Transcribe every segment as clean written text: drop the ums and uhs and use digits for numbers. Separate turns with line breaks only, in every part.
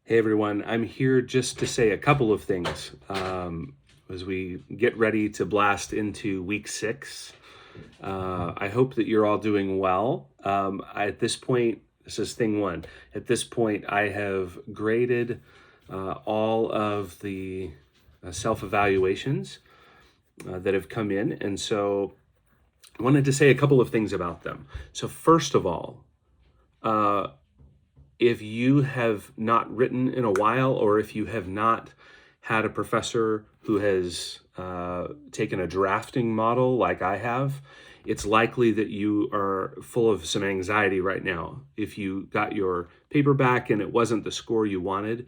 Hey everyone, I'm here just to say a couple of things as we get ready to blast into week 6. I hope that you're all doing well. At this point, this is thing one. At this point, I have graded all of the self evaluations that have come in, and so I wanted to say a couple of things about them. So, first of all, uh, if you have not written in a while, or if you have not had a professor who has taken a drafting model like I have, it's likely that you are full of some anxiety right now. If you got your paper back and it wasn't the score you wanted,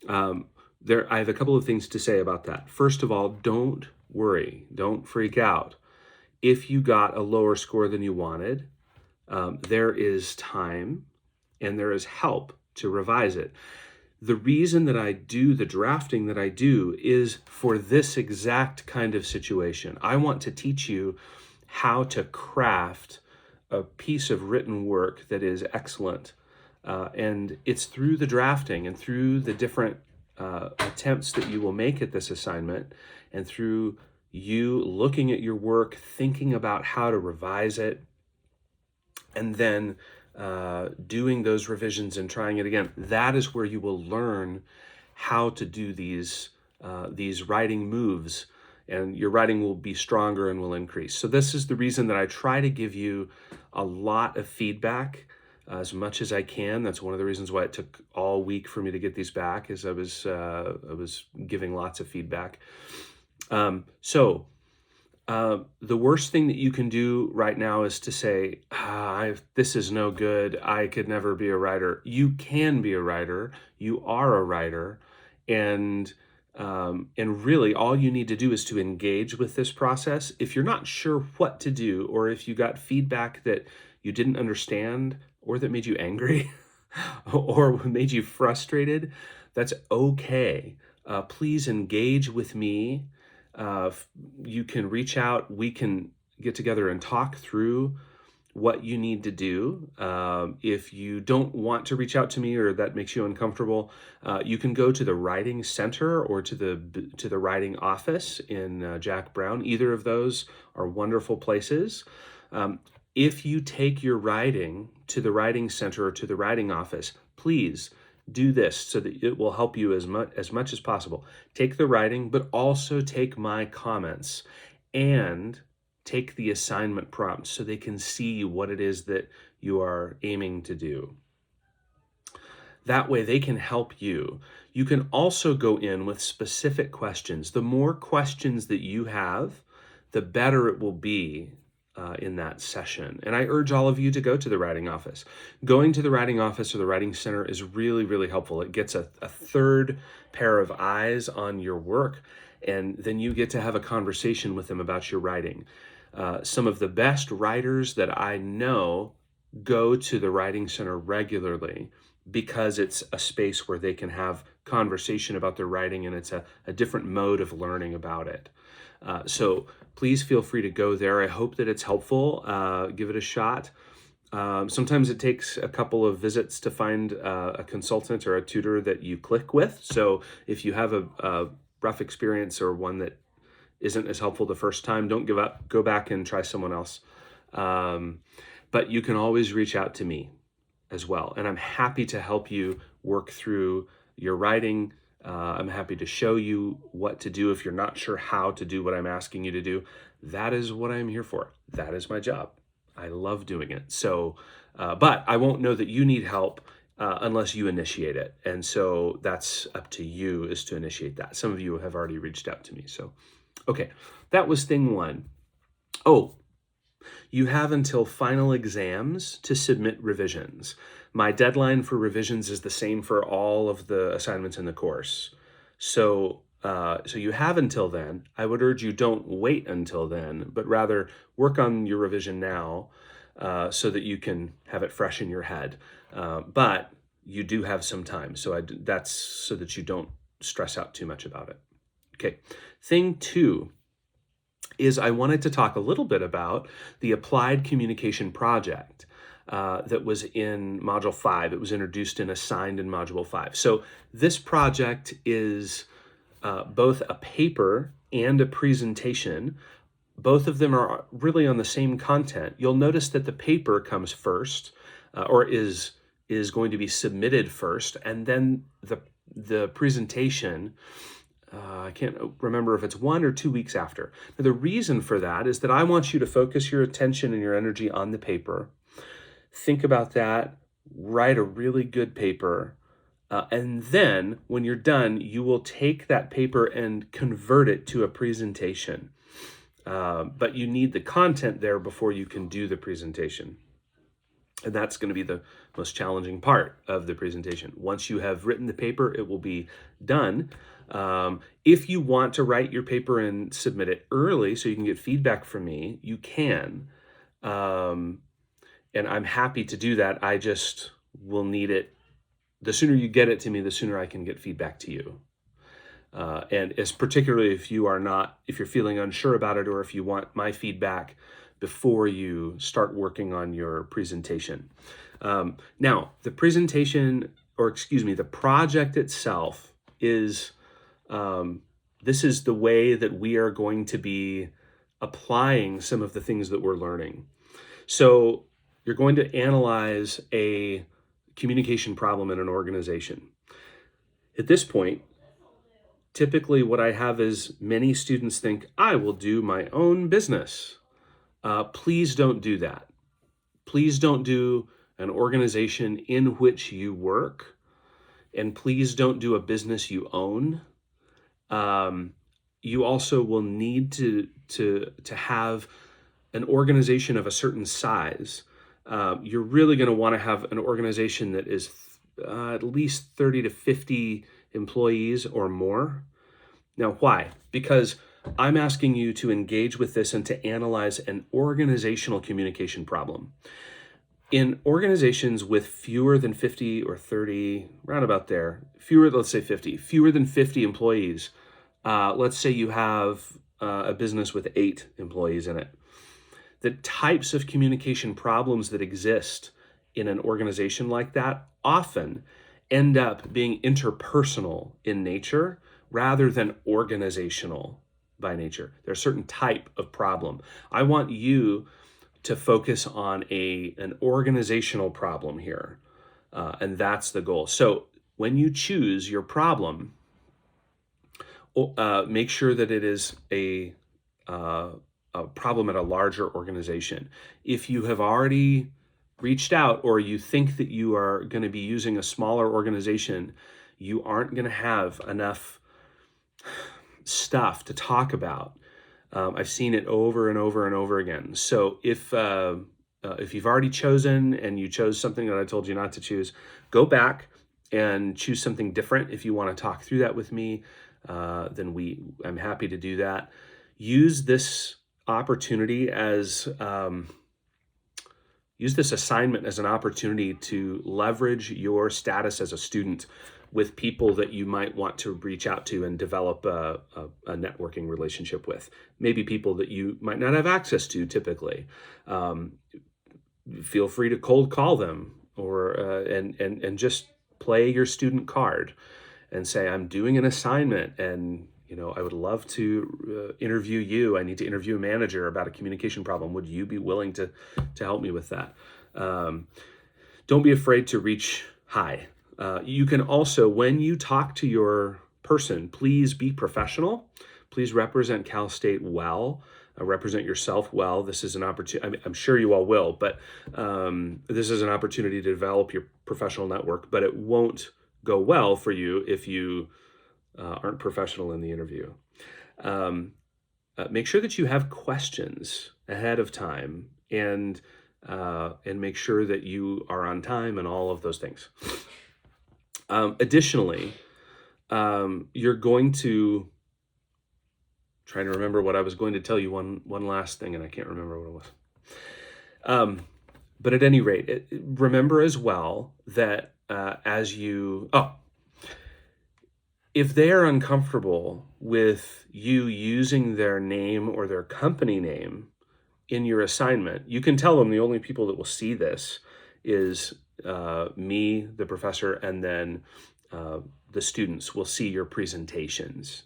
I have a couple of things to say about that. First of all, don't worry, don't freak out. If you got a lower score than you wanted, there is time and there is help to revise it. The reason that I do the drafting that I do is for this exact kind of situation. I want to teach you how to craft a piece of written work that is excellent. And it's through the drafting and through the different attempts that you will make at this assignment, and through you looking at your work, thinking about how to revise it, and then doing those revisions and trying it again. That is where you will learn how to do these writing moves, and your writing will be stronger and will increase. So this is the reason that I try to give you a lot of feedback as much as I can. That's one of the reasons why it took all week for me to get these back, is I was giving lots of feedback. The worst thing that you can do right now is to say, this is no good. I could never be a writer. You can be a writer. You are a writer. And really all you need to do is to engage with this process. If you're not sure what to do, or if you got feedback that you didn't understand, or that made you angry, or made you frustrated, that's okay. Please engage with me. You can reach out. We can get together and talk through what you need to do. If you don't want to reach out to me, or that makes you uncomfortable, you can go to the Writing Center or to the Writing Office in Jack Brown. Either of those are wonderful places. If you take your writing to the Writing Center or to the Writing Office, please do this so that it will help you as much as possible. Take the writing, but also take my comments, and take the assignment prompts so they can see what it is that you are aiming to do. That way they can help you. You can also go in with specific questions. The more questions that you have, the better it will be in that session. And I urge all of you to go to the Writing Office. Going to the Writing Office or the Writing Center is really, really helpful. It gets a third pair of eyes on your work, and then you get to have a conversation with them about your writing. Some of the best writers that I know go to the Writing Center regularly, because it's a space where they can have conversation about their writing, and it's a different mode of learning about it. So please feel free to go there. I hope that it's helpful. Give it a shot. Sometimes it takes a couple of visits to find a consultant or a tutor that you click with. So if you have a rough experience, or one that isn't as helpful the first time, don't give up. Go back and try someone else. But you can always reach out to me as well, and I'm happy to help you work through your writing. I'm happy to show you what to do if you're not sure how to do what I'm asking you to do. That is what I'm here for. That is my job. I love doing it. So, but I won't know that you need help unless you initiate it. And so that's up to you, is to initiate that. Some of you have already reached out to me. So, okay, that was thing one. Oh, you have until final exams to submit revisions. My deadline for revisions is the same for all of the assignments in the course. So you have until then. I would urge you, don't wait until then, but rather work on your revision now, so that you can have it fresh in your head. But you do have some time. So that's so that you don't stress out too much about it. Okay, thing two is I wanted to talk a little bit about the Applied Communication Project. that was in Module 5. It was introduced and assigned in Module 5. So this project is both a paper and a presentation. Both of them are really on the same content. You'll notice that the paper comes first, or is going to be submitted first, and then the presentation, I can't remember if it's 1 or 2 weeks after. Now, the reason for that is that I want you to focus your attention and your energy on the paper. Think about that, write a really good paper, and then when you're done, you will take that paper and convert it to a presentation. But you need the content there before you can do the presentation. And that's going to be the most challenging part of the presentation. Once you have written the paper, it will be done. If you want to write your paper and submit it early so you can get feedback from me, you can. And I'm happy to do that. I just will need it. The sooner you get it to me, the sooner I can get feedback to you. And as particularly if you're feeling unsure about it, or if you want my feedback before you start working on your presentation. Now, the project itself is, this is the way that we are going to be applying some of the things that we're learning. So you're going to analyze a communication problem in an organization. At this point, typically what I have is many students think, I will do my own business. Please don't do that. Please don't do an organization in which you work, and please don't do a business you own. You also will need to have an organization of a certain size. You're really going to want to have an organization that is at least 30 to 50 employees or more. Now, why? Because I'm asking you to engage with this and to analyze an organizational communication problem. In organizations with fewer than 50 or 30, round about there, let's say 50, fewer than 50 employees, let's say you have a business with 8 employees in it. The types of communication problems that exist in an organization like that often end up being interpersonal in nature rather than organizational by nature. There's a certain type of problem. I want you to focus on an organizational problem here, and that's the goal. So when you choose your problem, make sure that it is a problem at a larger organization. If you have already reached out, or you think that you are going to be using a smaller organization, you aren't going to have enough stuff to talk about. I've seen it over and over and over again. So if you've already chosen and you chose something that I told you not to choose, go back and choose something different. If you want to talk through that with me, then I'm happy to do that. Use this opportunity use this assignment as an opportunity to leverage your status as a student with people that you might want to reach out to and develop a networking relationship with. Maybe people that you might not have access to typically. Feel free to cold call them, or and just play your student card and say, I'm doing an assignment, and I would love to interview you. I need to interview a manager about a communication problem. Would you be willing to help me with that? Don't be afraid to reach high. You can also, when you talk to your person, please be professional. Please represent Cal State well. Represent yourself well. This is an opportunity. I'm sure you all will, but this is an opportunity to develop your professional network. But it won't go well for you if you aren't professional in the interview. Make sure that you have questions ahead of time, and make sure that you are on time and all of those things. Additionally, you're going to, trying to remember what I was going to tell you, one last thing, and I can't remember what it was. But at any rate, remember as well that if they are uncomfortable with you using their name or their company name in your assignment, you can tell them the only people that will see this is me, the professor, and then the students will see your presentations.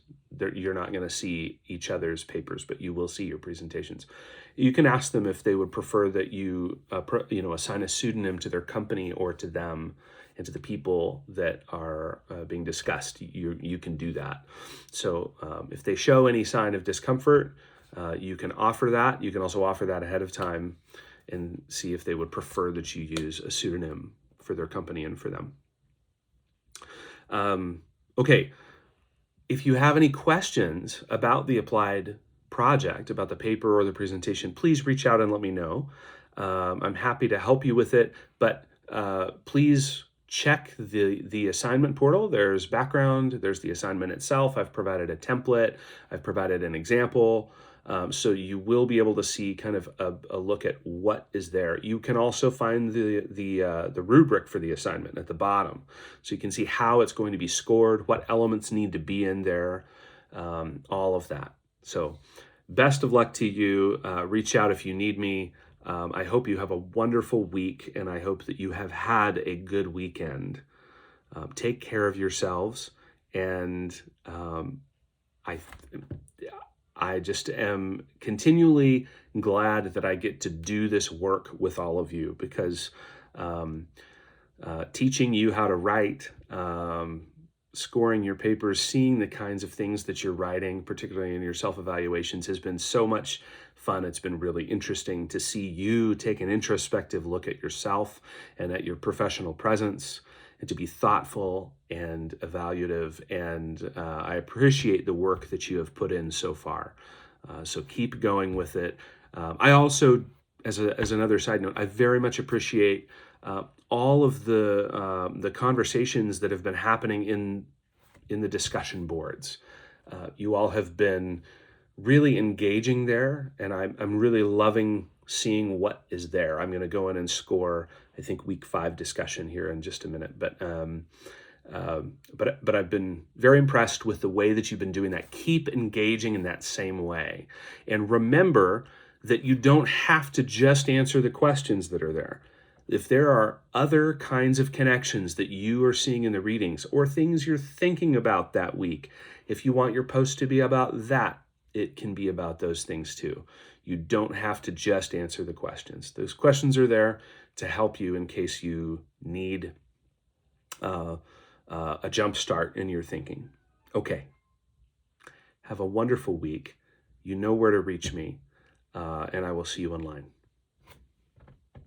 You're not going to see each other's papers, but you will see your presentations. You can ask them if they would prefer that you, assign a pseudonym to their company or to them and to the people that are being discussed. You can do that. So if they show any sign of discomfort, you can offer that. You can also offer that ahead of time and see if they would prefer that you use a pseudonym for their company and for them. Okay, if you have any questions about the applied project, about the paper or the presentation, please reach out and let me know. I'm happy to help you with it, but please check the assignment portal. There's background, there's the assignment itself. I've provided a template, I've provided an example. So you will be able to see kind of a look at what is there. You can also find the rubric for the assignment at the bottom. So you can see how it's going to be scored, what elements need to be in there, all of that. So best of luck to you. Reach out if you need me. I hope you have a wonderful week, and I hope that you have had a good weekend. Take care of yourselves, and I just am continually glad that I get to do this work with all of you, because teaching you how to write, scoring your papers, seeing the kinds of things that you're writing, particularly in your self-evaluations, has been so much fun. It's been really interesting to see you take an introspective look at yourself and at your professional presence, and to be thoughtful and evaluative. And I appreciate the work that you have put in so far. So keep going with it. I also, as another side note, I very much appreciate all of the conversations that have been happening in the discussion boards. You all have been really engaging there, and I'm really loving seeing what is there. I'm going to go in and score, I think, week 5 discussion here in just a minute. But I've been very impressed with the way that you've been doing that. Keep engaging in that same way. And remember that you don't have to just answer the questions that are there. If there are other kinds of connections that you are seeing in the readings, or things you're thinking about that week, if you want your post to be about that, it can be about those things too. You don't have to just answer the questions. Those questions are there to help you in case you need a jump start in your thinking. Okay. Have a wonderful week. You know where to reach me, and I will see you online.